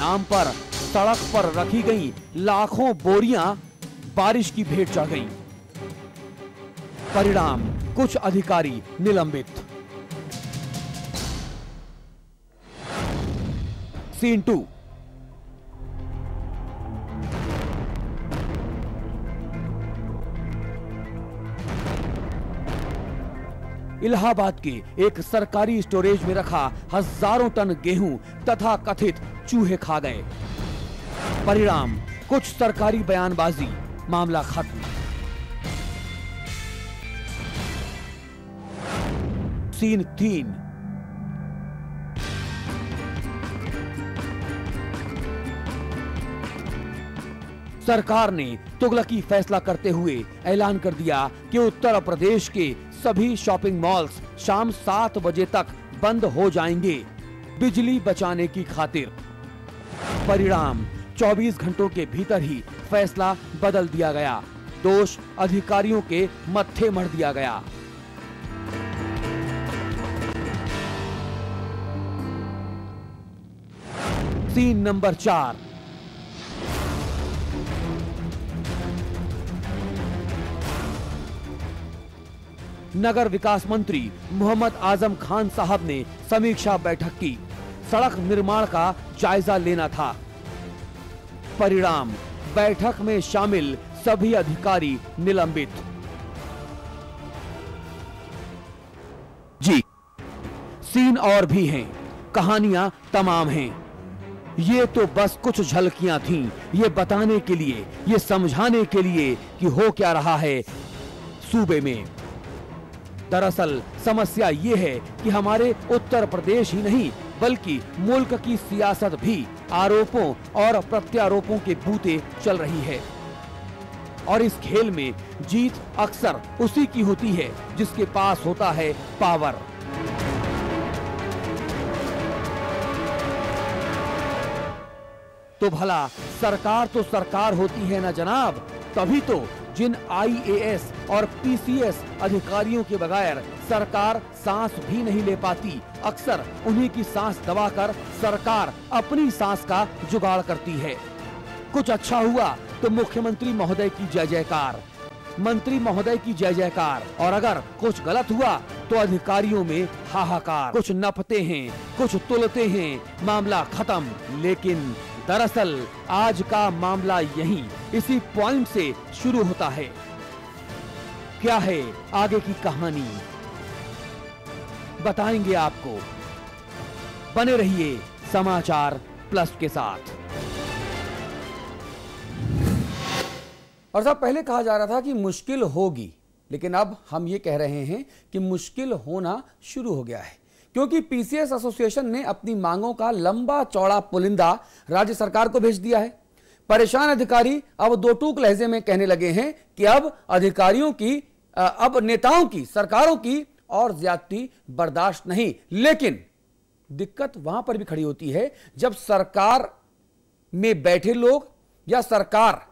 नाम पर सड़क पर रखी गई लाखों बोरियां बारिश की भेंट चढ़ गईं। परिणाम, कुछ अधिकारी निलंबित। सीन 2। इलाहाबाद के एक सरकारी स्टोरेज में रखा हजारों टन गेहूं तथा कथित चूहे खा गए। परिणाम, कुछ सरकारी बयानबाजी, मामला खत्म। सीन 3। सरकार ने तुगलकी फैसला करते हुए ऐलान कर दिया कि उत्तर प्रदेश के सभी शॉपिंग मॉल्स शाम 7 बजे तक बंद हो जाएंगे, बिजली बचाने की खातिर। परिणाम, 24 घंटों के भीतर ही फैसला बदल दिया गया। दोष अधिकारियों के मत्थे मढ़ दिया गया। Scene number 4। नगर विकास मंत्री मोहम्मद आजम खान साहब ने समीक्षा बैठक की। सड़क निर्माण का जायजा लेना था। परिणाम, बैठक में शामिल सभी अधिकारी निलंबित। जी, सीन और भी हैं, कहानियां तमाम हैं। ये तो बस कुछ झलकियां थीं, ये बताने के लिए, ये समझाने के लिए कि हो क्या रहा है सूबे में। दरअसल समस्या ये है कि हमारे उत्तर प्रदेश ही नहीं बल्कि मुल्क की सियासत भी आरोपों और प्रत्यारोपों के बूते चल रही है। और इस खेल में जीत अक्सर उसी की होती है जिसके पास होता है पावर। तो भला सरकार तो सरकार होती है ना जनाब, तभी तो जिन आईएएस और पीसीएस अधिकारियों के बगैर सरकार सांस भी नहीं ले पाती, अक्सर उन्हीं की सांस दबाकर सरकार अपनी सांस का जुगाड़ करती है। कुछ अच्छा हुआ तो मुख्यमंत्री महोदय की जय जयकार, मंत्री महोदय की जय जयकार, और अगर कुछ गलत हुआ तो अधिकारियों में हाहाकार। कुछ नपते हैं, कुछ तुलते हैं, मामला खत्म। लेकिन दरअसल आज का मामला यहीं इसी पॉइंट से शुरू होता है। क्या है आगे की कहानी, बताएंगे आपको। बने रहिए समाचार प्लस के साथ। और साहब, पहले कहा जा रहा था कि मुश्किल होगी, लेकिन अब हम ये कह रहे हैं कि मुश्किल होना शुरू हो गया है, क्योंकि पीसीएस एसोसिएशन ने अपनी मांगों का लंबा चौड़ा पुलिंदा राज्य सरकार को भेज दिया है। परेशान अधिकारी अब दो टूक लहजे में कहने लगे हैं कि अब अधिकारियों की, अब नेताओं की, सरकारों की और ज्यादती बर्दाश्त नहीं। लेकिन दिक्कत वहां पर भी खड़ी होती है जब सरकार में बैठे लोग या सरकार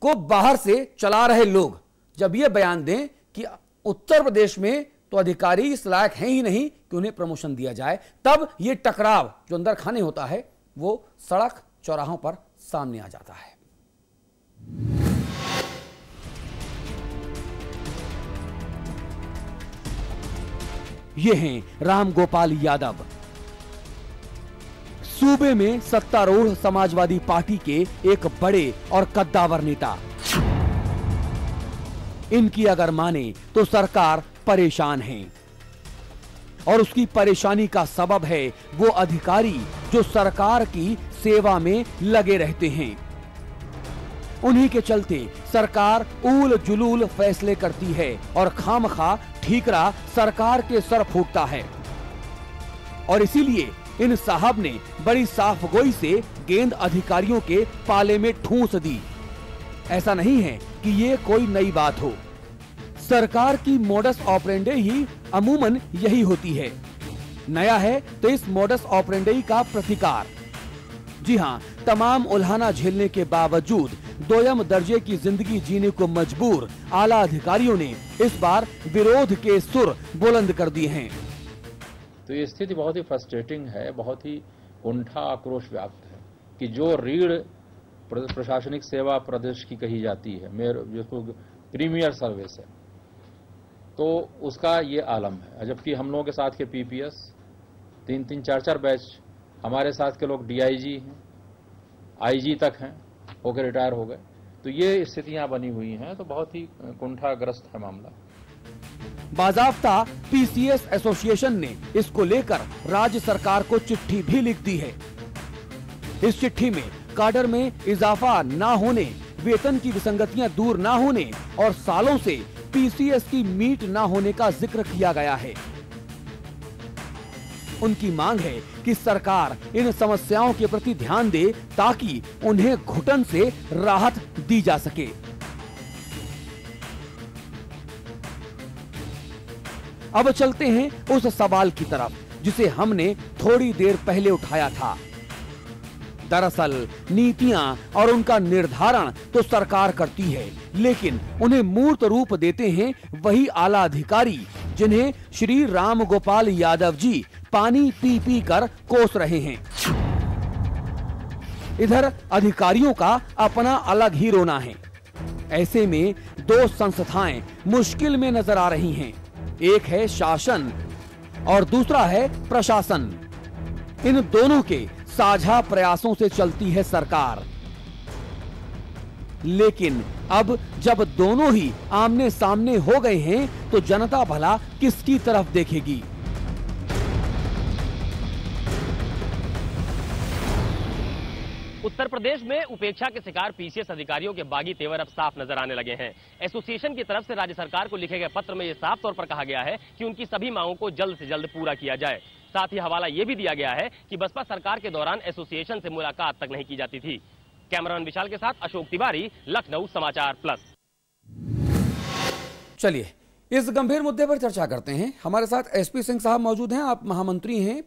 को बाहर से चला रहे लोग जब यह बयान दें कि उत्तर प्रदेश में तो अधिकारी इस लायक हैं ही नहीं कि उन्हें प्रमोशन दिया जाए, तब यह टकराव जो अंदर खाने होता है वो सड़क चौराहों पर सामने आ जाता है। ये हैं राम गोपाल यादव, सूबे में सत्तारूढ़ समाजवादी पार्टी के एक बड़े और कद्दावर नेता। इनकी अगर माने तो सरकार परेशान है, और उसकी परेशानी का सबब है वो अधिकारी जो सरकार की सेवा में लगे रहते हैं। उन्हीं के चलते सरकार ऊल जुलूल फैसले करती है और खामखा ठीकरा सरकार के सर फूटता है। और इसीलिए इन साहब ने बड़ी साफगोई से गेंद अधिकारियों के पाले में ठूंस दी। ऐसा नहीं है कि ये कोई नई बात हो, सरकार की मोडस ऑपरेंडे ही अमूमन यही होती है। नया है तो इस मोडस ऑपरेंडे का प्रतिकार। जी हां, तमाम उल्हाना झेलने के बावजूद दोयम दर्जे की जिंदगी जीने को मजबूर आला अधिकारियों ने इस बार विरोध के सुर बुलंद कर दिए हैं। तो ये स्थिति बहुत ही फ्रस्ट्रेटिंग है, बहुत ही कुंठा आक्रोश व्याप्त है। कि जो रीढ़ प्रशासनिक सेवा प्रदेश की कही जाती है, जिसको प्रीमियर सर्विस है, तो उसका ये आलम है। जबकि हम लोगों के साथ के पीपीएस 3-3, 4-4 बैच, हमारे साथ के लोग डीआईजी हैं, आईजी तक हैं, होकर रिटायर हो गए। तो ये स्थितियां बनी हुई हैं, तो बहुत ही कुंठाग्रस्त है मामला। बाजाफ्ता पीसीएस एसोसिएशन ने इसको लेकर राज्य सरकार को चिट्ठी भी लिख दी है। इस चिट्ठी में काडर में इजाफा ना होने, वेतन की विसंगतियां दूर ना होने और सालों से पीसीएस की मीट ना होने का जिक्र किया गया है। उनकी मांग है कि सरकार इन समस्याओं के प्रति ध्यान दे ताकि उन्हें घुटन से राहत दी जा सके। अब चलते हैं उस सवाल की तरफ जिसे हमने थोड़ी देर पहले उठाया था। दरअसल नीतियां और उनका निर्धारण तो सरकार करती है, लेकिन उन्हें मूर्त रूप देते हैं वही आला अधिकारी जिन्हें श्री राम गोपाल यादव जी पानी पी पी कर कोस रहे हैं। इधर अधिकारियों का अपना अलग ही रोना है। ऐसे में दो संस्थाएं मुश्किल में नजर आ रही हैं। एक है शासन और दूसरा है प्रशासन। इन दोनों के साझा प्रयासों से चलती है सरकार, लेकिन अब जब दोनों ही आमने सामने हो गए हैं तो जनता भला किसकी तरफ देखेगी? उत्तर प्रदेश में उपेक्षा के शिकार पीसीएस अधिकारियों के बागी तेवर अब साफ नजर आने लगे हैं। एसोसिएशन की तरफ से राज्य सरकार को लिखे गए पत्र में यह साफ तौर पर कहा गया है कि उनकी सभी मांगों को जल्द से जल्द पूरा किया जाए। साथ ही हवाला यह भी दिया गया है कि बसपा सरकार के दौरान एसोसिएशन से मुलाकात तक नहीं की जाती थी। कैमरामैन विशाल के साथ अशोक तिवारी, लखनऊ समाचार प्लस। चलिए इस गंभीर मुद्दे पर चर्चा करते हैं। हमारे साथ एसपी सिंह साहब मौजूद हैं। आप महामंत्री हैं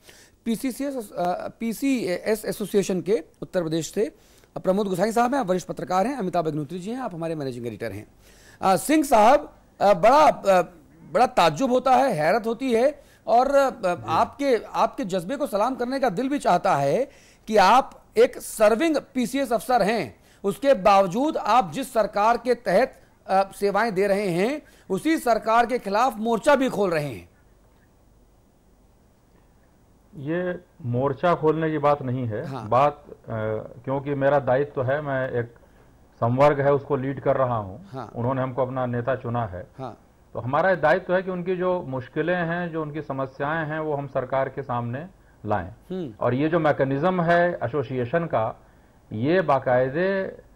पीसीएस एसोसिएशन के उत्तर प्रदेश से। प्रमोद गुसाई साहब हैं, वरिष्ठ पत्रकार हैं। अमिताभ अग्निहोत्री जी हैं, आप हमारे मैनेजिंग एडिटर हैं। सिंह साहब, बड़ा ताज्जुब होता है, हैरत होती है और आपके जज्बे को सलाम करने का दिल भी चाहता है कि आप एक सर्विंग पीसीएस अफसर हैं, उसके बावजूद आप जिस सरकार के तहत सेवाएं दे रहे हैं उसी सरकार के खिलाफ मोर्चा भी खोल रहे हैं। ये मोर्चा खोलने की बात नहीं है। हाँ। बात क्योंकि मेरा दायित्व तो है, मैं एक संवर्ग है उसको लीड कर रहा हूं। हाँ। उन्होंने हमको अपना नेता चुना है। हाँ। तो हमारा दायित्व है कि उनकी जो मुश्किलें हैं, जो उनकी समस्याएं हैं, वो हम सरकार के सामने लाएं। और ये जो मैकेनिज्म है एसोसिएशन का, ये बाकायदे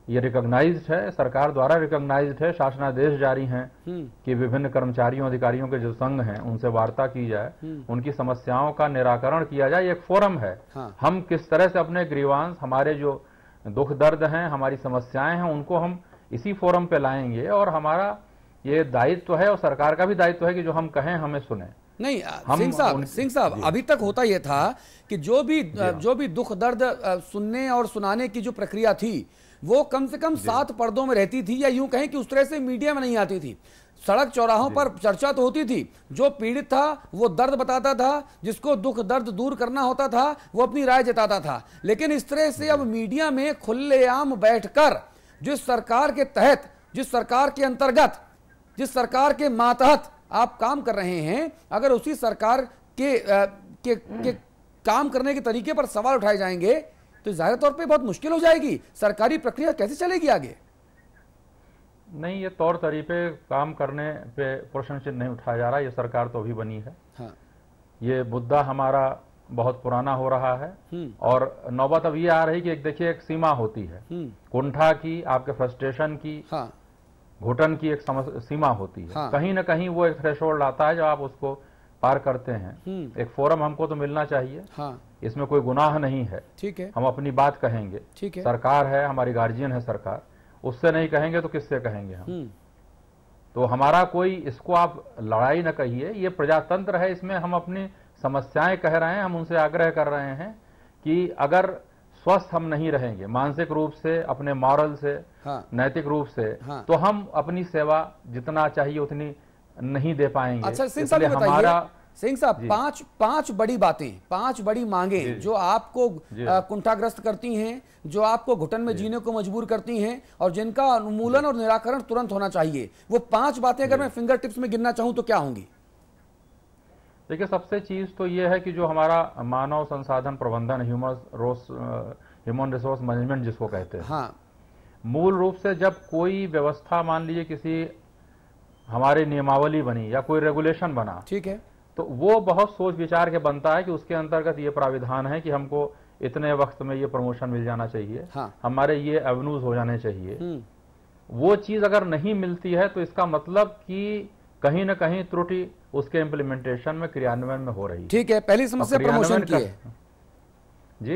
ये रिकॉग्नाइज्ड है, सरकार द्वारा रिकॉग्नाइज्ड है। शासनादेश जारी हैं कि विभिन्न कर्मचारियों अधिकारियों के जो संघ हैं उनसे वार्ता की जाए, उनकी समस्याओं का निराकरण किया जाए। एक फोरम है। हाँ। हम किस तरह से अपने ग्रीवांस, हमारे जो दुख दर्द हैं, हमारी समस्याएं हैं, उनको हम इसी फोरम पे लाएंगे। और हमारा ये दायित्व है और सरकार का भी दायित्व है कि जो हम कहें हमें सुने। नहीं, सिंह साहब अभी तक होता यह था कि जो भी दुख दर्द सुनने और सुनाने की जो प्रक्रिया थी वो कम से कम 7 पर्दों में रहती थी, या यूं कहें कि उस तरह से मीडिया में नहीं आती थी। सड़क चौराहों पर चर्चा तो होती थी, जो पीड़ित था वो दर्द बताता था, जिसको दुख दर्द दूर करना होता था वो अपनी राय जताता था। लेकिन इस तरह से अब मीडिया में खुलेआम बैठकर जिस सरकार के तहत, जिस सरकार के अंतर्गत, जिस सरकार के मातहत आप काम कर रहे हैं, अगर उसी सरकार के काम करने के तरीके पर सवाल उठाए जाएंगे तो जाहिर तौर पे बहुत मुश्किल हो जाएगी। सरकारी प्रक्रिया कैसे चलेगी आगे? नहीं, ये तौर तरीके काम करने पे प्रश्न चिन्ह नहीं उठाया जा रहा। ये सरकार तो अभी बनी है। हाँ। ये मुद्दा हमारा बहुत पुराना हो रहा है और नौबत अब ये आ रही कि देखिए एक सीमा होती है, कुंठा की, आपके फ्रस्ट्रेशन की, हाँ। घुटन की एक सीमा होती है। हाँ। कहीं ना कहीं वो एक थ्रेशोल्ड आता है जब आप उसको पार करते हैं। एक फोरम हमको तो मिलना चाहिए। हाँ। इसमें कोई गुनाह नहीं है। ठीक है, हम अपनी बात कहेंगे। ठीक है। सरकार है, हमारी गार्जियन है सरकार, उससे नहीं कहेंगे तो किससे कहेंगे हम? तो हमारा कोई, इसको आप लड़ाई न कहिए, ये प्रजातंत्र है। इसमें हम अपनी समस्याएं कह रहे हैं, हम उनसे आग्रह कर रहे हैं कि अगर स्वस्थ हम नहीं रहेंगे मानसिक रूप से, अपने मॉरल से, हाँ। नैतिक रूप से, हाँ। तो हम अपनी सेवा जितना चाहिए उतनी नहीं दे पाएंगे। अच्छा, सिंह इसलिए साहब हमारा सिंह साहब, पांच बड़ी बातें, पांच बड़ी मांगे जो आपको कुंठाग्रस्त करती हैं, जो आपको घुटन में जीने को मजबूर करती हैं और जिनका उन्मूलन और निराकरण तुरंत होना चाहिए, वो पांच बातें अगर मैं फिंगर टिप्स में गिनना चाहूं तो क्या होंगी? देखिए, सबसे चीज तो ये है कि जो हमारा मानव संसाधन प्रबंधन, ह्यूमन रिसोर्स मैनेजमेंट जिसको कहते हैं, हाँ, मूल रूप से जब कोई व्यवस्था, मान लीजिए किसी हमारी नियमावली बनी या कोई रेगुलेशन बना, ठीक है, तो वो बहुत सोच विचार के बनता है कि उसके अंतर्गत ये प्राविधान है कि हमको इतने वक्त में ये प्रमोशन मिल जाना चाहिए, हाँ, हमारे ये एवेन्यूज हो जाने चाहिए। वो चीज अगर नहीं मिलती है तो इसका मतलब कि कहीं ना कहीं त्रुटि उसके इम्प्लीमेंटेशन में, क्रियान्वयन में हो रही है। ठीक है, पहली समस्या प्रमोशन की है जी,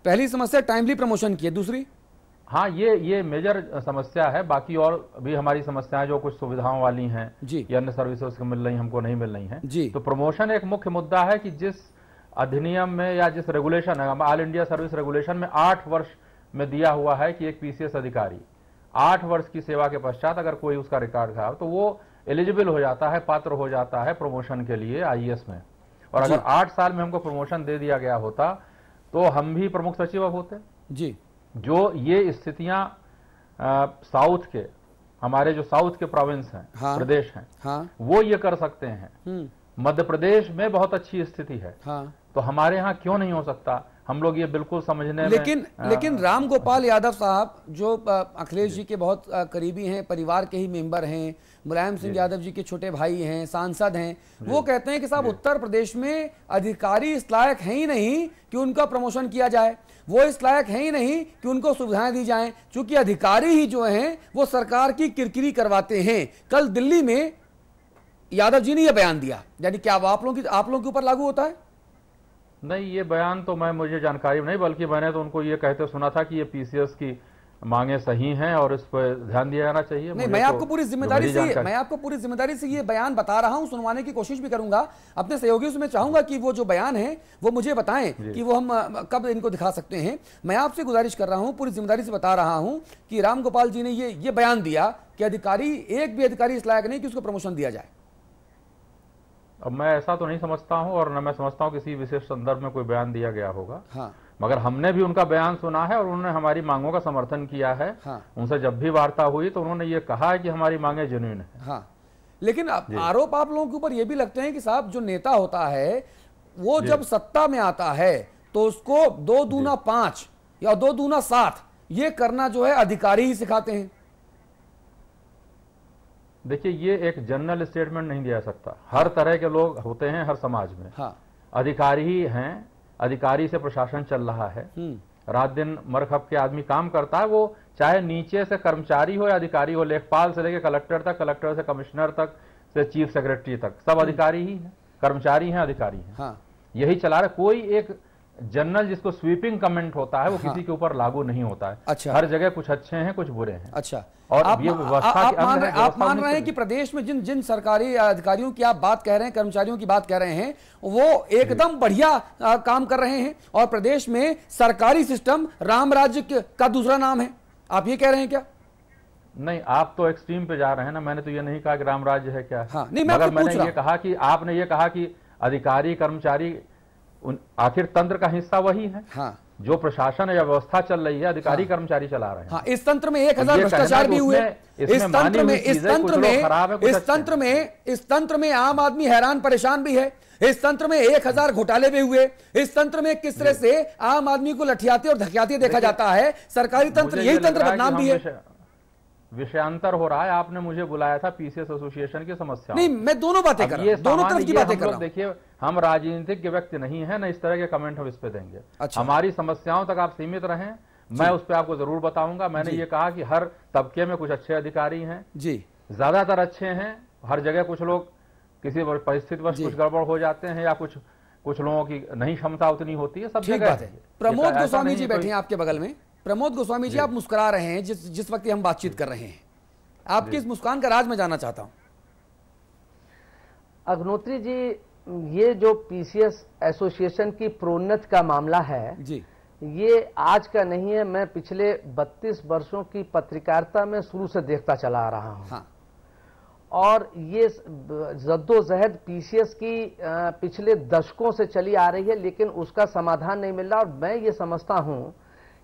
पहली समस्या टाइमली प्रमोशन की है। दूसरी, हाँ, ये मेजर समस्या है। बाकी और भी हमारी समस्याएं जो कुछ सुविधाओं वाली हैं जी, या अन्य सर्विसेज को मिल रही, हमको नहीं मिल रही हैं जी, तो प्रमोशन एक मुख्य मुद्दा है कि जिस अधिनियम में या जिस रेगुलेशन है, ऑल इंडिया सर्विस रेगुलेशन में 8 वर्ष में दिया हुआ है कि एक पीसीएस अधिकारी 8 वर्ष की सेवा के पश्चात अगर कोई उसका रिकॉर्ड खराब तो वो एलिजिबल हो जाता है, पात्र हो जाता है प्रमोशन के लिए आईएएस में। और अगर 8 साल में हमको प्रमोशन दे दिया गया होता तो हम भी प्रमुख सचिव होते जी। जो ये स्थितियां साउथ के, हमारे जो साउथ के प्रोविंस हैं, हाँ, प्रदेश हैं, हाँ, वो ये कर सकते हैं। मध्य प्रदेश में बहुत अच्छी स्थिति है, हाँ, तो हमारे यहाँ क्यों नहीं हो सकता? हम लोग ये बिल्कुल समझने लेकिन राम गोपाल यादव साहब जो अखिलेश जी के बहुत करीबी हैं, परिवार के ही मेंबर हैं, मुलायम सिंह यादव जी के छोटे भाई हैं, सांसद हैं, वो कहते हैं कि साहब उत्तर प्रदेश में अधिकारी इस लायक हैं ही नहीं कि उनका प्रमोशन किया जाए, वो इस लायक हैं ही नहीं कि उनको सुविधाएं दी जाएं, क्योंकि अधिकारी ही जो हैं वो सरकार की किरकिरी करवाते हैं। कल दिल्ली में यादव जी ने यह बयान दिया, यानी क्या आप लोगों के ऊपर लागू होता है? नहीं, ये बयान तो मुझे जानकारी नहीं, बल्कि मैंने तो उनको ये कहते सुना था कि ये पीसीएस की मांगे सही हैं और इस पर ध्यान दिया जाना चाहिए। नहीं, मैं आपको पूरी जिम्मेदारी से ये बयान बता रहा हूं, सुनवाने की कोशिश भी करूंगा अपने सहयोगियों से। मैं चाहूंगा कि वो जो बयान है वो मुझे बताएं कि वो हम कब इनको दिखा सकते हैं। मैं आपसे गुजारिश कर रहा हूं, पूरी जिम्मेदारी से बता रहा हूं कि राम गोपाल जी ने ये बयान दिया कि अधिकारी, एक भी अधिकारी इस लायक नहीं कि उसको प्रमोशन दिया जाए। अब मैं ऐसा तो नहीं समझता हूं और न मैं समझता हूं किसी विशेष संदर्भ में कोई बयान दिया गया होगा। हाँ, मगर हमने भी उनका बयान सुना है और उन्होंने हमारी मांगों का समर्थन किया है। हाँ, उनसे जब भी वार्ता हुई तो उन्होंने ये कहा है कि हमारी मांगे जेन्युइन है। हाँ, लेकिन आरोप आप लोगों के ऊपर ये भी लगते हैं कि साहब जो नेता होता है वो जब सत्ता में आता है तो उसको 2 दूना 5 या 2 दूना 7 ये करना जो है अधिकारी ही सिखाते हैं। देखिए, ये एक जनरल स्टेटमेंट नहीं दिया सकता। हर तरह के लोग होते हैं हर समाज में। हाँ, अधिकारी ही हैं, अधिकारी से प्रशासन चल रहा है। रात दिन मरखप के आदमी काम करता है, वो चाहे नीचे से कर्मचारी हो या अधिकारी हो, लेखपाल से लेकर कलेक्टर तक, कलेक्टर से कमिश्नर तक, से चीफ सेक्रेटरी तक, सब अधिकारी ही हैं, कर्मचारी हैं, अधिकारी हैं। हाँ, यही चला रहा। कोई एक जनरल जिसको स्वीपिंग कमेंट होता है वो किसी के ऊपर लागू नहीं होता है। अच्छा, हर जगह कुछ अच्छे हैं, कुछ बुरे हैं। अच्छा, और आप मान रहे हैं कि प्रदेश में जिन सरकारी अधिकारियों की आप बात कह रहे हैं, कर्मचारियों की बात कह रहे हैं, वो एकदम बढ़िया काम कर रहे हैं और प्रदेश में सरकारी सिस्टम राम राज्य का दूसरा नाम है, आप ये कह रहे हैं क्या? नहीं, आप तो एक्सट्रीम पे जा रहे हैं ना। मैंने तो ये नहीं कहा कि राम राज्य है क्या। हाँ, नहीं, मगर मैंने ये कहा कि आपने ये कहा कि अधिकारी कर्मचारी आखिर तंत्र का हिस्सा वही है। हाँ, जो प्रशासन या व्यवस्था चल रही है, अधिकारी कर्मचारी चला रहे हैं। हाँ, इस तंत्र में 1000 भ्रष्टाचार भी हुए। इस तंत्र में आम आदमी हैरान परेशान भी है। इस तंत्र में 1000 घोटाले भी हुए। इस तंत्र में किस तरह से आम आदमी को लठियाते और धकियाते देखा जाता है। सरकारी तंत्र, यही तंत्र बदनाम भी है। विषयांतर हो रहा है। आपने मुझे बुलाया था पीसीएस एसोसिएशन की समस्या। नहीं, मैं दोनों बातें कर रहा हूं, दोनों तरफ की बातें कर रहा हूं। देखिए, हम राजनीतिक व्यक्ति नहीं है, न इस तरह के कमेंट हम इस पे देंगे। अच्छा। हमारी समस्याओं तक आप सीमित रहें, मैं उस पर आपको जरूर बताऊंगा। मैंने ये कहा कि हर तबके में कुछ अच्छे अधिकारी हैं जी, ज्यादातर अच्छे हैं। हर जगह कुछ लोग किसी परिस्थिति पर कुछ गड़बड़ हो जाते हैं या कुछ लोगों की नहीं क्षमता उतनी होती है। सब जगह। प्रमोद गोस्वामी जी बैठे हैं आपके बगल में। प्रमोद गोस्वामी जी, आप मुस्कुरा रहे हैं जिस वक्त हम बातचीत कर रहे हैं। आपकी इस मुस्कान का राज मैं जानना चाहता हूं। अग्नोत्री जी, ये जो पीसीएस एसोसिएशन की प्रोन्नति का मामला है जी, ये आज का नहीं है। मैं पिछले 32 वर्षों की पत्रकारिता में शुरू से देखता चला आ रहा हूं। हाँ। और ये जद्दोजहद पीसीएस की पिछले दशकों से चली आ रही है, लेकिन उसका समाधान नहीं मिल रहा। और मैं ये समझता हूं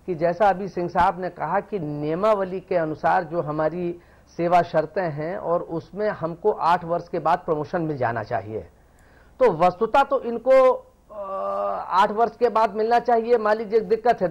कि जैसा अभी सिंह साहब ने कहा कि नियमावली के अनुसार जो हमारी सेवा शर्तें हैं और उसमें हमको 8 वर्ष के बाद प्रमोशन मिल जाना चाहिए, तो वस्तुतः तो इनको 8 वर्ष के बाद मिलना चाहिए। मान लीजिए दिक्कत है